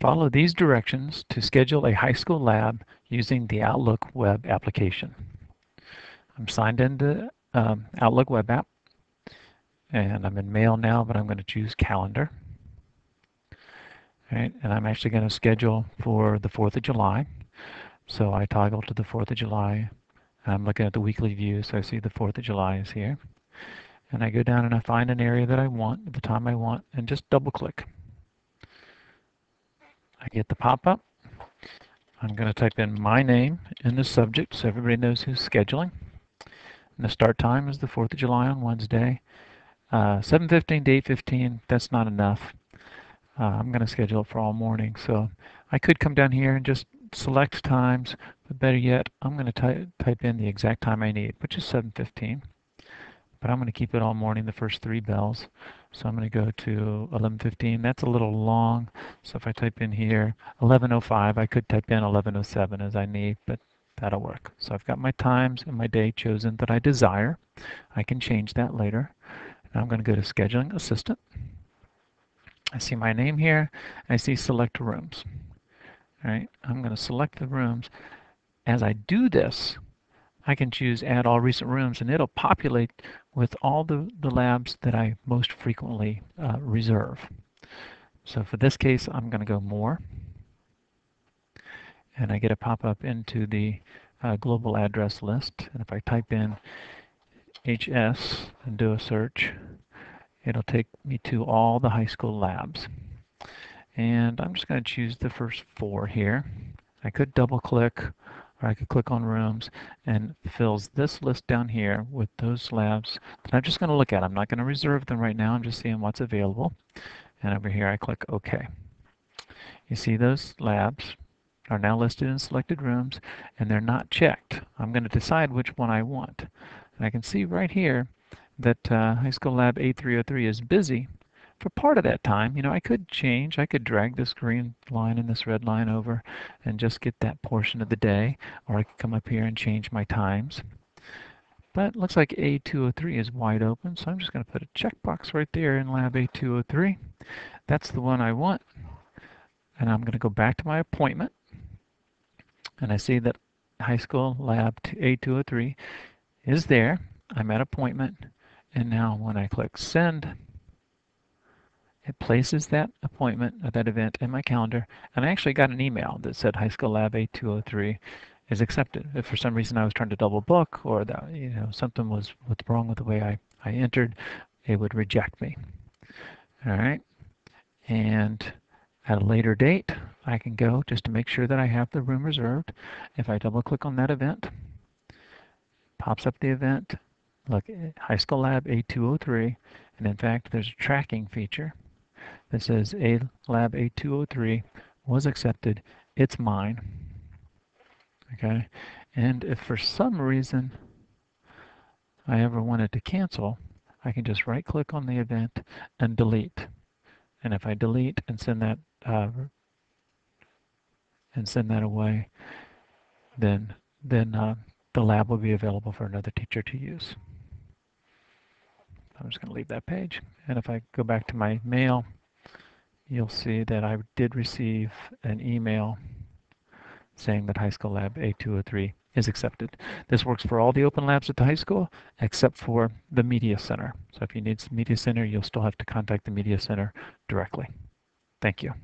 Follow these directions to schedule a high school lab using the Outlook web application. I'm signed into Outlook web app, and I'm in Mail now, but I'm going to choose Calendar. All right, and I'm actually going to schedule for the 4th of July. So I toggle to the 4th of July. I'm looking at the weekly view, so I see the 4th of July is here. And I go down and I find an area that I want, at the time I want, and just double click. I get the pop-up. I'm going to type in my name in the subject so everybody knows who's scheduling. And the start time is the 4th of July on Wednesday. 7:15 to 8:15, that's not enough. I'm going to schedule it for all morning. So I could come down here and just select times, but better yet, I'm going to type in the exact time I need, which is 7:15. But I'm going to keep it all morning, the first 3 bells. So I'm going to go to 11:15. That's a little long. So if I type in here 11:05, I could type in 11:07 as I need, but that'll work. So I've got my times and my day chosen that I desire. I can change that later. Now I'm going to go to Scheduling Assistant. I see my name here. I see Select Rooms. All right, I'm going to select the rooms. As I do this, I can choose Add All Recent Rooms, and it'll populate with all the labs that I most frequently reserve. So for this case, I'm going to go More, and I get a pop-up into the global address list. And if I type in HS and do a search, it'll take me to all the high school labs. And I'm just going to choose the first 4 here. I could double click, or I could click on rooms, and fills this list down here with those labs that I'm just going to look at. I'm not going to reserve them right now. I'm just seeing what's available. And over here I click OK. You see those labs are now listed in selected rooms, and they're not checked. I'm going to decide which one I want. And I can see right here that High School Lab A303 is busy for part of that time. You know, I could change. I could drag this green line and this red line over and just get that portion of the day, or I could come up here and change my times. But it looks like A203 is wide open, so I'm just going to put a checkbox right there in Lab A203. That's the one I want. And I'm going to go back to my appointment, and I see that High School Lab A203 is there. I'm at appointment, and now when I click Send, it places that appointment or that event in my calendar, and I actually got an email that said High School Lab A203 is accepted. If for some reason I was trying to double book, or that, you know, something was wrong with the way I entered, it would reject me. All right, and at a later date, I can go just to make sure that I have the room reserved. If I double click on that event, pops up the event. Look, High School Lab A203, and in fact, there's a tracking feature that says Lab A203 was accepted. It's mine. Okay, and if for some reason I ever wanted to cancel, I can just right-click on the event and delete. And if I delete and send that away, then the lab will be available for another teacher to use. I'm just going to leave that page. And if I go back to my mail, you'll see that I did receive an email saying that High School Lab A203 is accepted. This works for all the open labs at the high school except for the Media Center. So if you need some Media Center, you'll still have to contact the Media Center directly. Thank you.